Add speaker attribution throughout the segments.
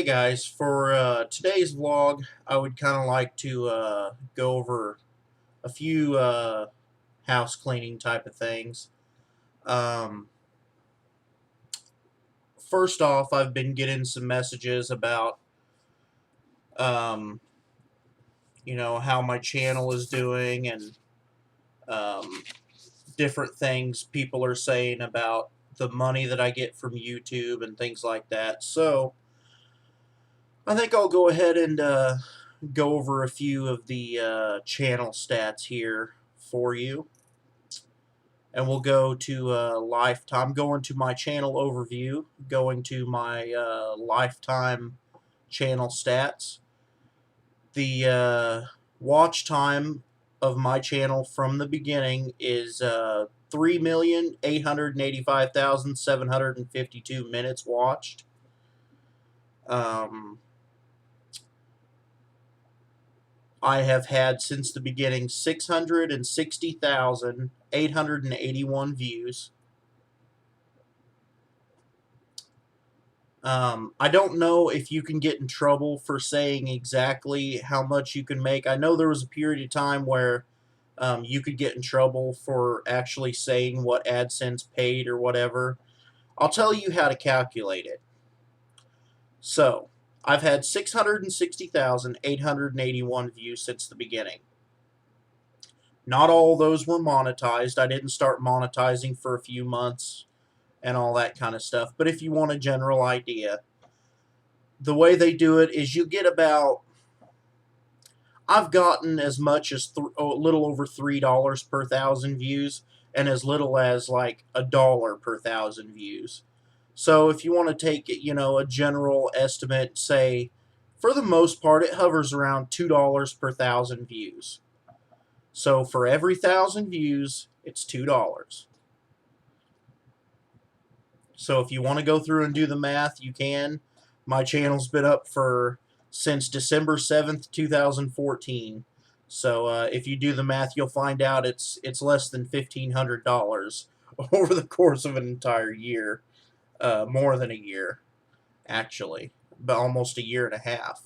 Speaker 1: Hey guys, for today's vlog, I would kind of like to go over a few house cleaning type of things. Um, First off, I've been getting some messages about, um, how my channel is doing and um, different things people are saying about the money that I get from YouTube and things like that. So I think I'll go ahead and go over a few of the channel stats here for you. And we'll go to lifetime. Going to my channel overview, going to my lifetime channel stats. The watch time of my channel from the beginning is 3,885,752 minutes watched. I have had since the beginning 660,881 views. I don't know if you can get in trouble for saying exactly how much you can make. I know there was a period of time where you could get in trouble for actually saying what AdSense paid or whatever. I'll tell you how to calculate it. So, I've had 660,881 views since the beginning. Not all those were monetized. I didn't start monetizing for a few months and all that kind of stuff. But if you want a general idea, the way they do it is you get about, I've gotten as much as a little over $3 per thousand views and as little as like $1 per thousand views. So if you want to take it, a general estimate, say for the most part it hovers around $2 per thousand views. So for every 1,000 views, it's $2. So if you want to go through and do the math, you can. My channel's been up since December 7th, 2014. So if you do the math, you'll find out it's less than $1,500 over the course of an entire year. More than a year, actually, but almost a year and a half.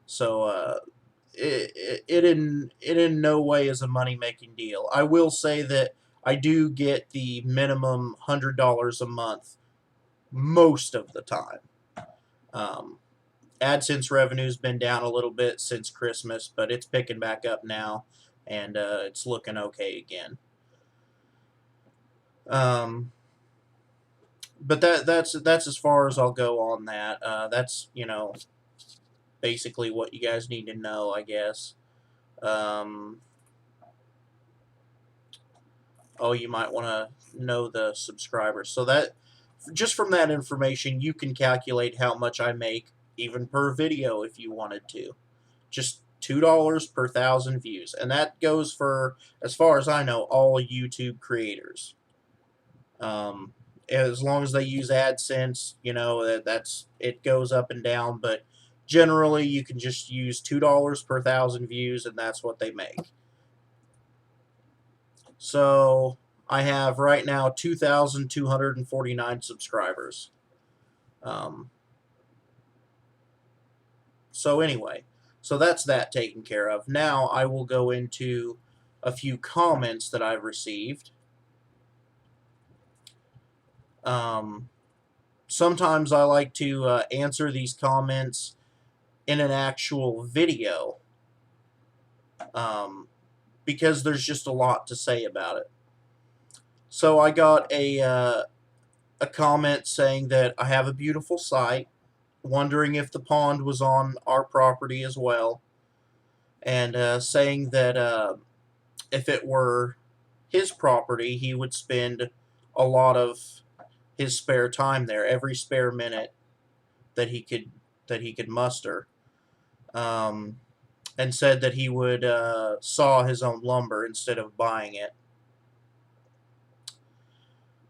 Speaker 1: So it in no way is a money-making deal. I will say that I do get the minimum $100 a month most of the time. Um, AdSense revenue's been down a little bit since Christmas, but it's picking back up now, and it's looking okay again. But that's as far as I'll go on that. That's basically what you guys need to know, I guess. Oh, you might want to know the subscribers. So that just from that information, you can calculate how much I make, even per video, if you wanted to. Just $2 per thousand views, and that goes for, as far as I know, all YouTube creators. As long as they use AdSense, that's it goes up and down, but generally you can just use $2 per thousand views, and that's what they make. So I have right now 2,249 subscribers. So anyway, so that's that taken care of. Now I will go into a few comments that I've received. Sometimes I like to answer these comments in an actual video because there's just a lot to say about it. So I got a comment saying that I have a beautiful site, wondering if the pond was on our property as well, and saying that if it were his property, he would spend a lot of his spare time there, every spare minute that he could muster, and said that he would saw his own lumber instead of buying it.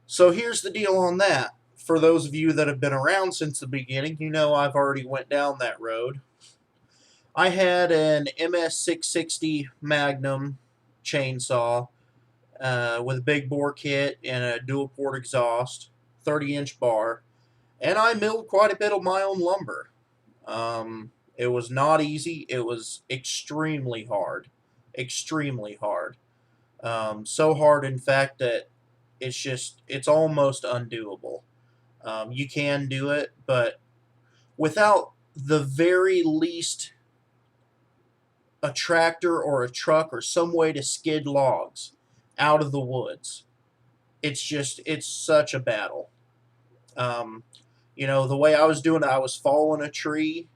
Speaker 1: So here's the deal on that. For those of you that have been around since the beginning, you know I've already went down that road. I had an MS660 Magnum chainsaw with a big bore kit and a dual port exhaust, 30-inch bar, and I milled quite a bit of my own lumber. It was not easy. It was extremely hard. Extremely hard. So hard, in fact, that it's almost undoable. You can do it, but without the very least a tractor or a truck or some way to skid logs out of the woods, it's such a battle. Um, the way I was doing it, I was following a tree,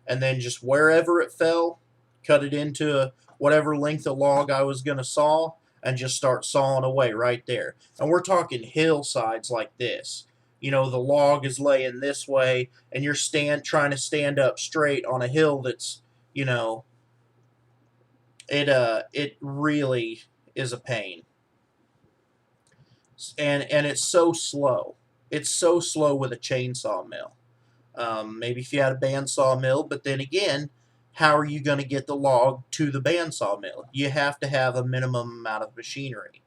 Speaker 1: and then just wherever it fell, cut it into whatever length of log I was going to saw, and just start sawing away right there. And we're talking hillsides like this. The log is laying this way, and you're trying to stand up straight on a hill that's, you know, it really is a pain. And it's so slow. It's so slow with a chainsaw mill. Maybe if you had a bandsaw mill, but then again, how are you going to get the log to the bandsaw mill? You have to have a minimum amount of machinery.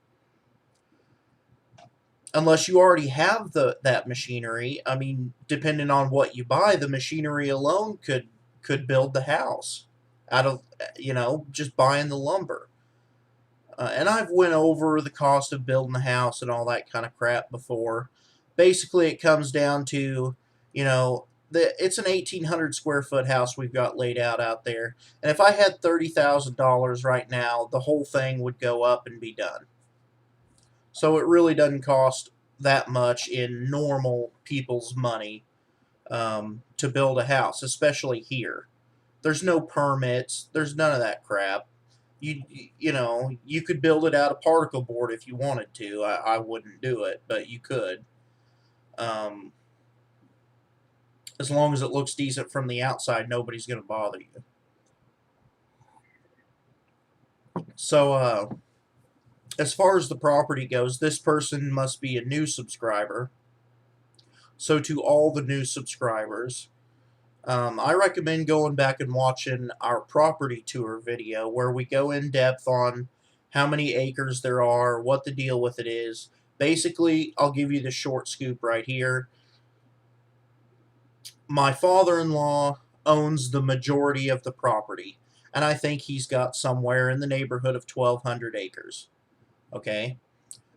Speaker 1: Unless you already have that machinery, I mean, depending on what you buy, the machinery alone could build the house out of just buying the lumber. And I've went over the cost of building a house and all that kind of crap before. Basically, it comes down to, it's an 1,800 square foot house we've got laid out there. And if I had $30,000 right now, the whole thing would go up and be done. So it really doesn't cost that much in normal people's money to build a house, especially here. There's no permits. There's none of that crap. You could build it out of particle board if you wanted to. I wouldn't do it, but you could. Um, as long as it looks decent from the outside, nobody's going to bother you. So, as far as the property goes, this person must be a new subscriber. So, to all the new subscribers, I recommend going back and watching our property tour video where we go in depth on how many acres there are, what the deal with it is. Basically, I'll give you the short scoop right here. My father-in-law owns the majority of the property, and I think he's got somewhere in the neighborhood of 1,200 acres. Okay?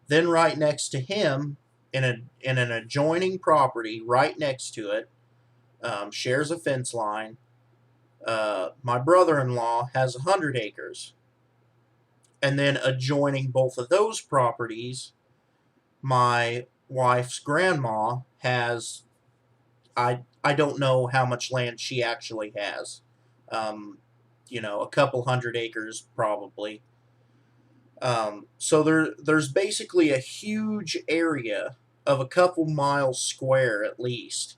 Speaker 1: Then right next to him, in an adjoining property right next to it, shares a fence line. My brother-in-law has 100 acres. And then adjoining both of those properties, my wife's grandma has, I don't know how much land she actually has. A couple hundred acres probably. So there's basically a huge area of a couple miles square at least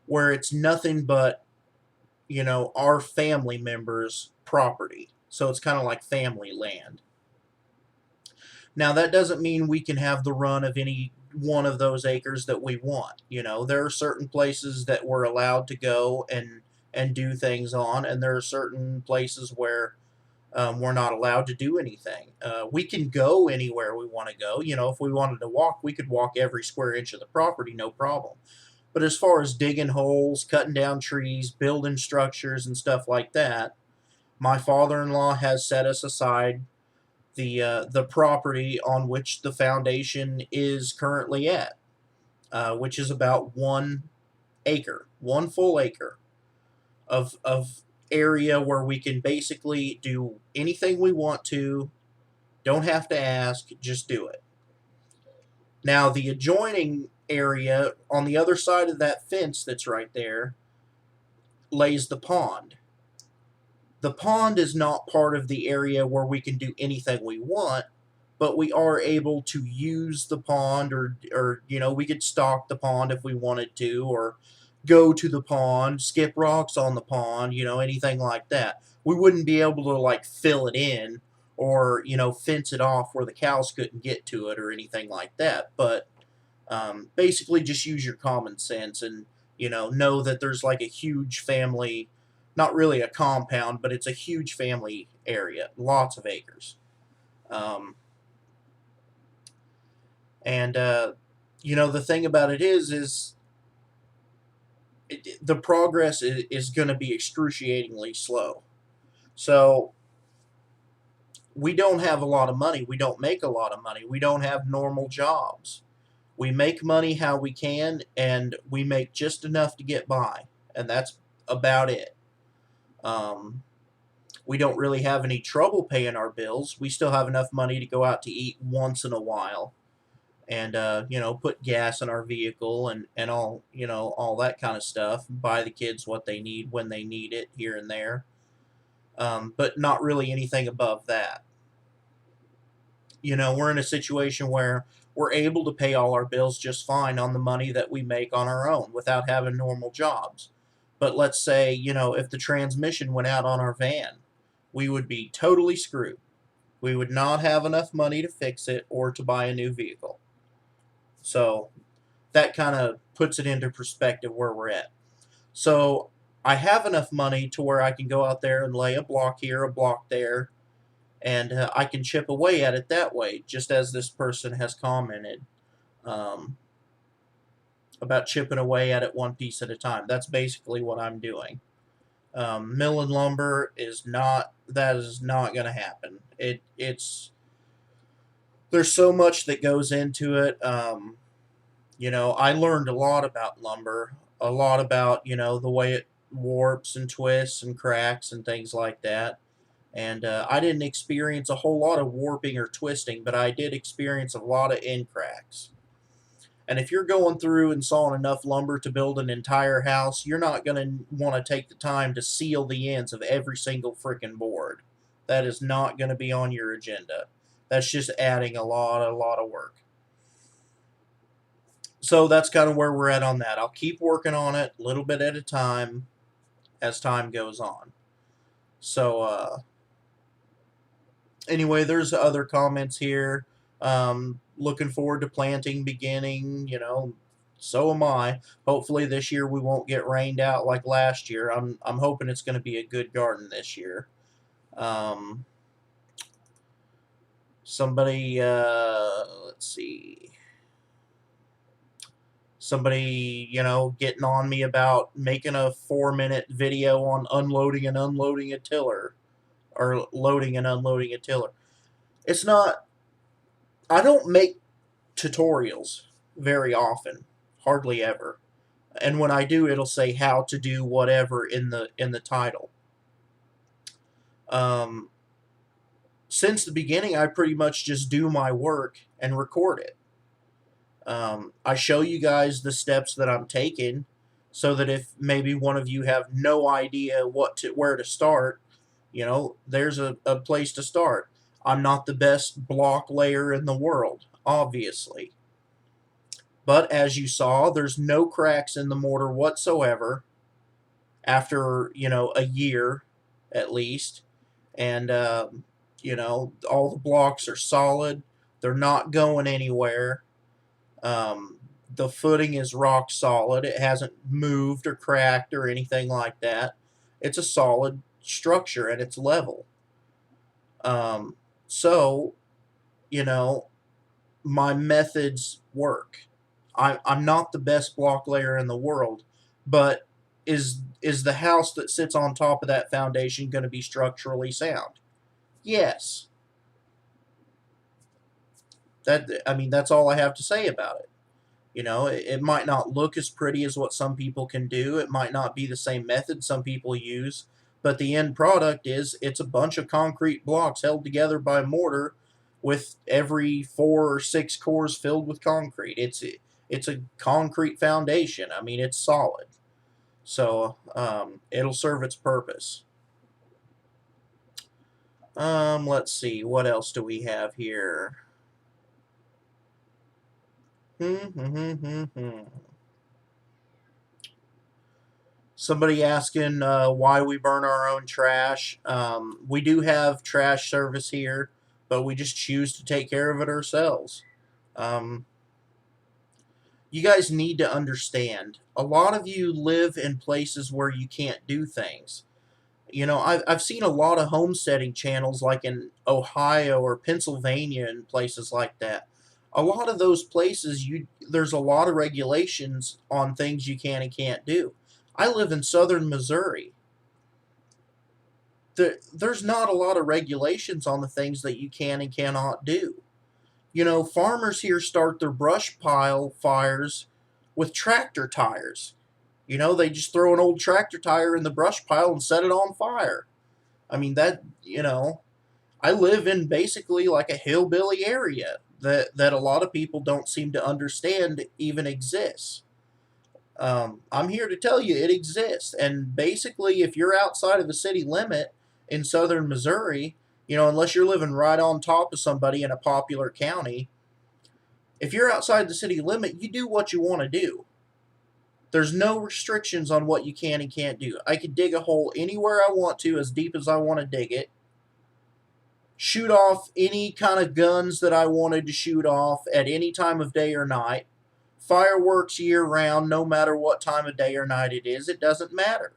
Speaker 1: where it's nothing but our family members' property. So it's kind of like family land. Now, that doesn't mean we can have the run of any one of those acres that we want. There are certain places that we're allowed to go and do things on, and there are certain places where we're not allowed to do anything. We can go anywhere we want to go. If we wanted to walk, we could walk every square inch of the property, no problem. But as far as digging holes, cutting down trees, building structures, and stuff like that, my father-in-law has set us aside the property on which the foundation is currently at, which is about 1 acre, 1 full acre of area where we can basically do anything we want to. Don't have to ask, just do it. Now, the adjoining area on the other side of that fence that's right there lays the pond. The pond is not part of the area where we can do anything we want, but we are able to use the pond, or we could stock the pond if we wanted to, or go to the pond, skip rocks on the pond, anything like that. We wouldn't be able to like fill it in or fence it off where the cows couldn't get to it or anything like that. But basically, just use your common sense and know that there's like a huge family, not really a compound, but it's a huge family area, lots of acres. Um, and the thing about it is the progress is going to be excruciatingly slow. So we don't have a lot of money. We don't make a lot of money. We don't have normal jobs. We make money how we can, and we make just enough to get by, and that's about it. Um, we don't really have any trouble paying our bills. We still have enough money to go out to eat once in a while, and put gas in our vehicle and all all that kind of stuff. Buy the kids what they need when they need it here and there, but not really anything above that. We're in a situation where we're able to pay all our bills just fine on the money that we make on our own without having normal jobs. But let's say, if the transmission went out on our van, we would be totally screwed. We would not have enough money to fix it or to buy a new vehicle. So that kind of puts it into perspective where we're at. So I have enough money to where I can go out there and lay a block here, a block there, and I can chip away at it that way, just as this person has commented um, about chipping away at it one piece at a time. That's basically what I'm doing. Milling lumber is not going to happen. There's so much that goes into it. I learned a lot about lumber, a lot about the way it warps and twists and cracks and things like that. And I didn't experience a whole lot of warping or twisting, but I did experience a lot of end cracks. And if you're going through and sawing enough lumber to build an entire house, you're not going to want to take the time to seal the ends of every single freaking board. That is not going to be on your agenda. That's just adding a lot of work. So that's kind of where we're at on that. I'll keep working on it a little bit at a time as time goes on. So, anyway, there's other comments here. Looking forward to planting beginning, so am I. Hopefully this year we won't get rained out like last year. I'm hoping it's going to be a good garden this year. Somebody, let's see. Somebody, getting on me about making a 4-minute video on unloading and unloading a tiller, or loading and unloading a tiller. It's not, I don't make tutorials very often, hardly ever. And when I do, it'll say how to do whatever in the title. Since the beginning, I pretty much just do my work and record it. I show you guys the steps that I'm taking, so that if maybe one of you have no idea where to start, there's a place to start. I'm not the best block layer in the world, obviously. But as you saw, there's no cracks in the mortar whatsoever after, a year at least. And, all the blocks are solid. They're not going anywhere. The footing is rock solid. It hasn't moved or cracked or anything like that. It's a solid structure and it's level. So, my methods work. I'm not the best block layer in the world, but is the house that sits on top of that foundation going to be structurally sound? Yes. That's all I have to say about it. It might not look as pretty as what some people can do. It might not be the same method some people use, but the end product is it's a bunch of concrete blocks held together by mortar with every 4 or 6 cores filled with concrete. It's a concrete foundation. It's solid. So, it'll serve its purpose. Let's see. What else do we have here? Somebody asking why we burn our own trash. We do have trash service here, but we just choose to take care of it ourselves. You guys need to understand, a lot of you live in places where you can't do things. I've seen a lot of homesteading channels like in Ohio or Pennsylvania and places like that. A lot of those places, there's a lot of regulations on things you can and can't do. I live in southern Missouri. There's not a lot of regulations on the things that you can and cannot do. Farmers here start their brush pile fires with tractor tires. They just throw an old tractor tire in the brush pile and set it on fire. I mean, I live in basically like a hillbilly area that a lot of people don't seem to understand even exists. I'm here to tell you it exists. And basically, if you're outside of the city limit in southern Missouri, unless you're living right on top of somebody in a popular county, if you're outside the city limit, you do what you want to do. There's no restrictions on what you can and can't do. I could dig a hole anywhere I want to, as deep as I want to dig it, shoot off any kind of guns that I wanted to shoot off at any time of day or night, fireworks year round, no matter what time of day or night it is, it doesn't matter.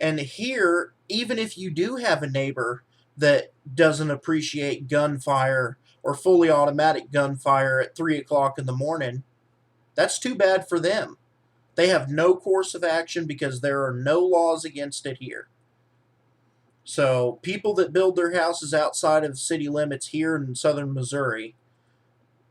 Speaker 1: And here, even if you do have a neighbor that doesn't appreciate gunfire or fully automatic gunfire at 3 o'clock in the morning, that's too bad for them. They have no course of action because there are no laws against it here. So people that build their houses outside of city limits here in southern Missouri,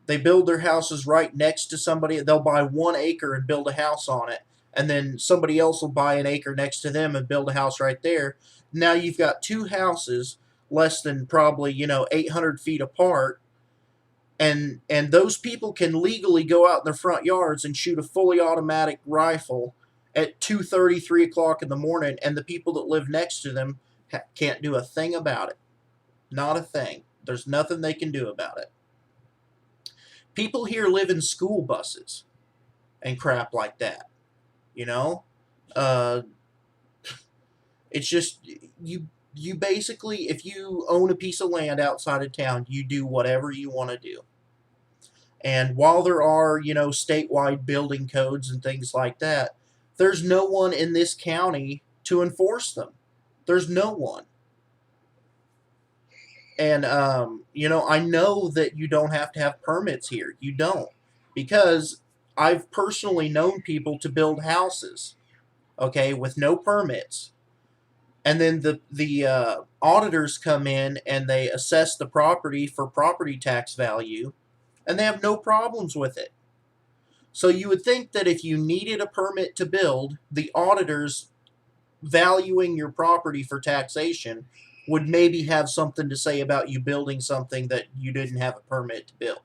Speaker 1: they build their houses right next to somebody. They'll buy 1 acre and build a house on it. And then somebody else will buy an acre next to them and build a house right there. Now you've got two houses less than probably, 800 feet apart. And those people can legally go out in their front yards and shoot a fully automatic rifle at 2:30, 3 o'clock in the morning, and the people that live next to them can't do a thing about it. Not a thing. There's nothing they can do about it. People here live in school buses and crap like that. You know, uh, it's just you basically, if you own a piece of land outside of town, you do whatever you want to do. And while there are, statewide building codes and things like that, there's no one in this county to enforce them. There's no one. And, I know that you don't have to have permits here. You don't. Because I've personally known people to build houses, okay, with no permits. And then the auditors come in and they assess the property for property tax value, and they have no problems with it. So you would think that if you needed a permit to build, the auditors valuing your property for taxation would maybe have something to say about you building something that you didn't have a permit to build.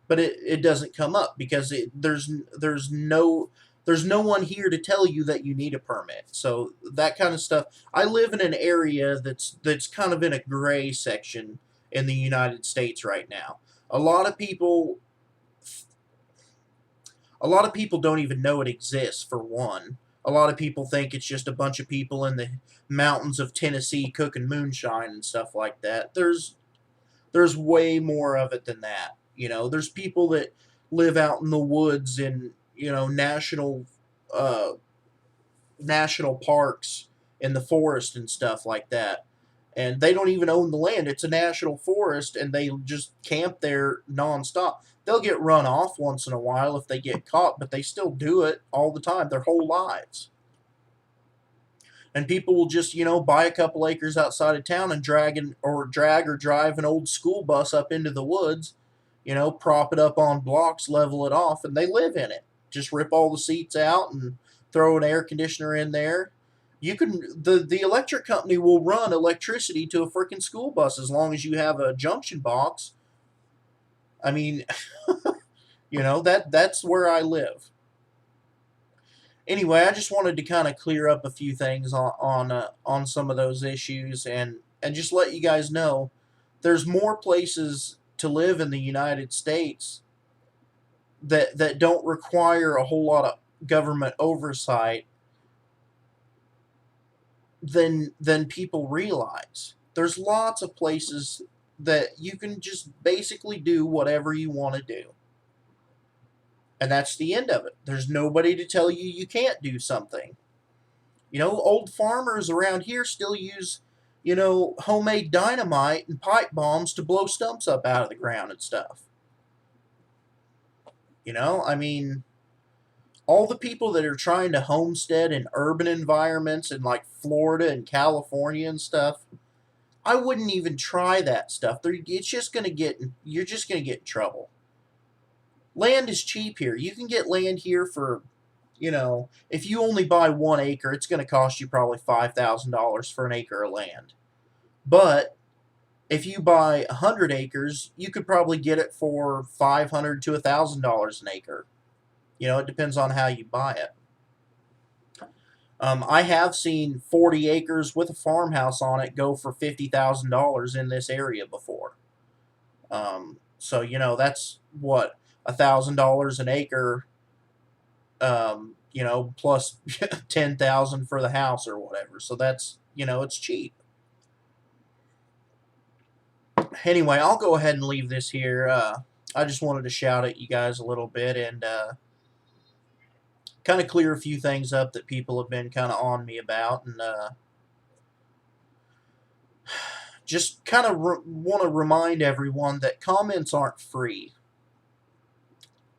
Speaker 1: But it doesn't come up because there's no one here to tell you that you need a permit. So that kind of stuff. I live in an area that's kind of in a gray section in the United States right now. A lot of people don't even know it exists, for one. A lot of people think it's just a bunch of people in the mountains of Tennessee cooking moonshine and stuff like that. There's way more of it than that. There's people that live out in the woods in, uh, national parks in the forest and stuff like that. And they don't even own the land. It's a national forest, and they just camp there nonstop. They'll get run off once in a while if they get caught, but they still do it all the time, their whole lives. And people will just, buy a couple acres outside of town and drag or drive an old school bus up into the woods, prop it up on blocks, level it off, and they live in it. Just rip all the seats out and throw an air conditioner in there. The electric company will run electricity to a freaking school bus as long as you have a junction box. I mean, that's where I live. Anyway, I just wanted to kind of clear up a few things on some of those issues, and just let you guys know there's more places to live in the United States that don't require a whole lot of government oversight than people realize. There's lots of places that you can just basically do whatever you want to do. And that's the end of it. There's nobody to tell you you can't do something. Old farmers around here still use, homemade dynamite and pipe bombs to blow stumps up out of the ground and stuff. I mean, All the people that are trying to homestead in urban environments in like Florida and California and stuff, I wouldn't even try that stuff. It's just gonna get you're just gonna get in trouble. Land is cheap here. You can get land here for, if you only buy 1 acre, it's gonna cost you probably $5,000 for an acre of land. But if you buy 100 acres, you could probably get it for $500 to $1,000 an acre. It depends on how you buy it. I have seen 40 acres with a farmhouse on it go for $50,000 in this area before. So that's what $1,000 an acre. Plus 10,000 for the house or whatever. So that's it's cheap. Anyway, I'll go ahead and leave this here. I just wanted to shout at you guys a little bit and kind of clear a few things up that people have been kind of on me about, and just kind of want to remind everyone that comments aren't free.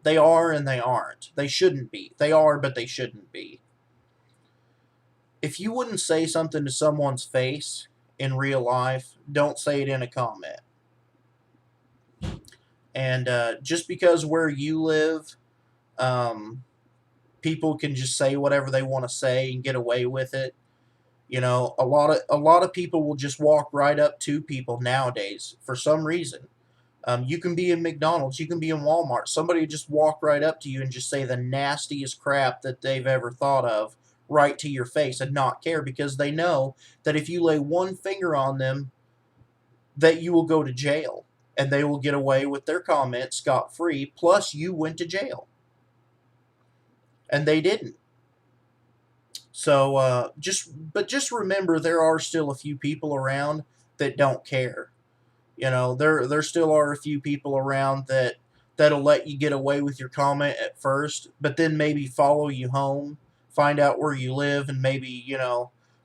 Speaker 1: They are and they aren't. They shouldn't be. They are, but they shouldn't be. If you wouldn't say something to someone's face in real life, don't say it in a comment. And just because where you live, people can just say whatever they want to say and get away with it. A lot of people will just walk right up to people nowadays for some reason. You can be in McDonald's, you can be in Walmart. Somebody will just walk right up to you and just say the nastiest crap that they've ever thought of right to your face and not care, because they know that if you lay one finger on them, that you will go to jail and they will get away with their comments scot-free. Plus, you went to jail and they didn't. So just remember, there are still a few people around that don't care. There still are a few people around that'll let you get away with your comment at first, but then maybe follow you home, find out where you live, and maybe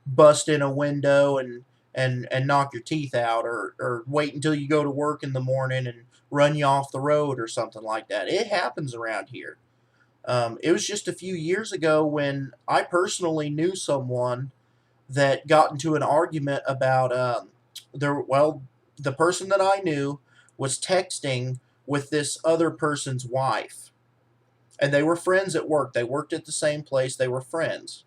Speaker 1: bust in a window and knock your teeth out, or wait until you go to work in the morning and run you off the road or something like that. It happens around here. It was just a few years ago when I personally knew someone that got into an argument about the person that I knew was texting with this other person's wife. And they were friends at work. They worked at the same place. They were friends.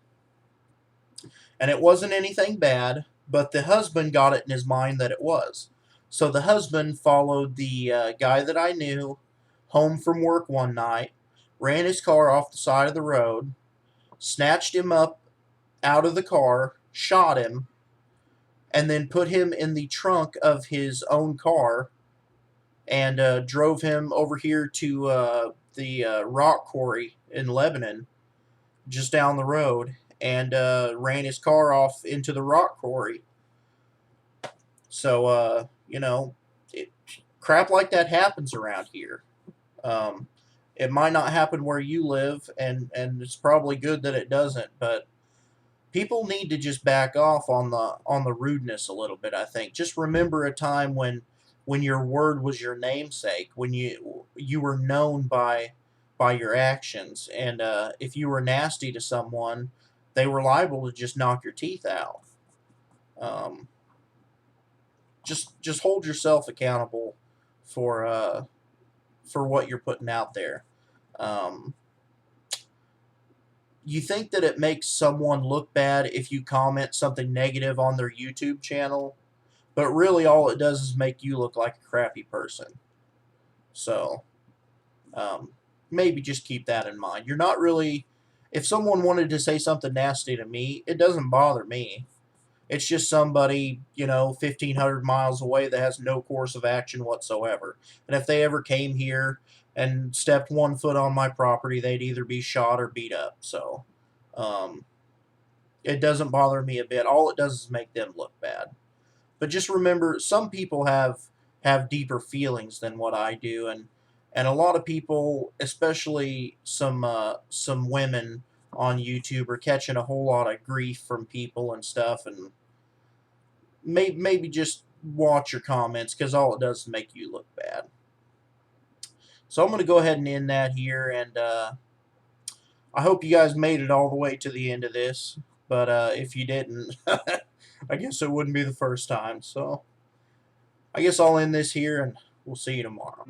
Speaker 1: And it wasn't anything bad, but the husband got it in his mind that it was. So the husband followed the guy that I knew home from work one night, ran his car off the side of the road, snatched him up out of the car, shot him, and then put him in the trunk of his own car and drove him over here to the rock quarry in Lebanon, just down the road, and ran his car off into the rock quarry. So, crap like that happens around here. It might not happen where you live, and it's probably good that it doesn't, but people need to just back off on the rudeness a little bit, I think. Just remember a time when your word was your namesake, when you were known by your actions, and if you were nasty to someone, they were liable to just knock your teeth out. Just hold yourself accountable for what you're putting out there. You think that it makes someone look bad if you comment something negative on their YouTube channel, but really all it does is make you look like a crappy person. So, maybe just keep that in mind. You're not really, if someone wanted to say something nasty to me, it doesn't bother me. It's just somebody, 1,500 miles away that has no course of action whatsoever. And if they ever came here and stepped 1 foot on my property, they'd either be shot or beat up. So, it doesn't bother me a bit. All it does is make them look bad. But just remember, some people have deeper feelings than what I do, and a lot of people, especially some women on YouTube, are catching a whole lot of grief from people and stuff, and maybe just watch your comments, because all it does is make you look bad. So I'm going to go ahead and end that here, and I hope you guys made it all the way to the end of this, but if you didn't, I guess it wouldn't be the first time. So I guess I'll end this here, and we'll see you tomorrow.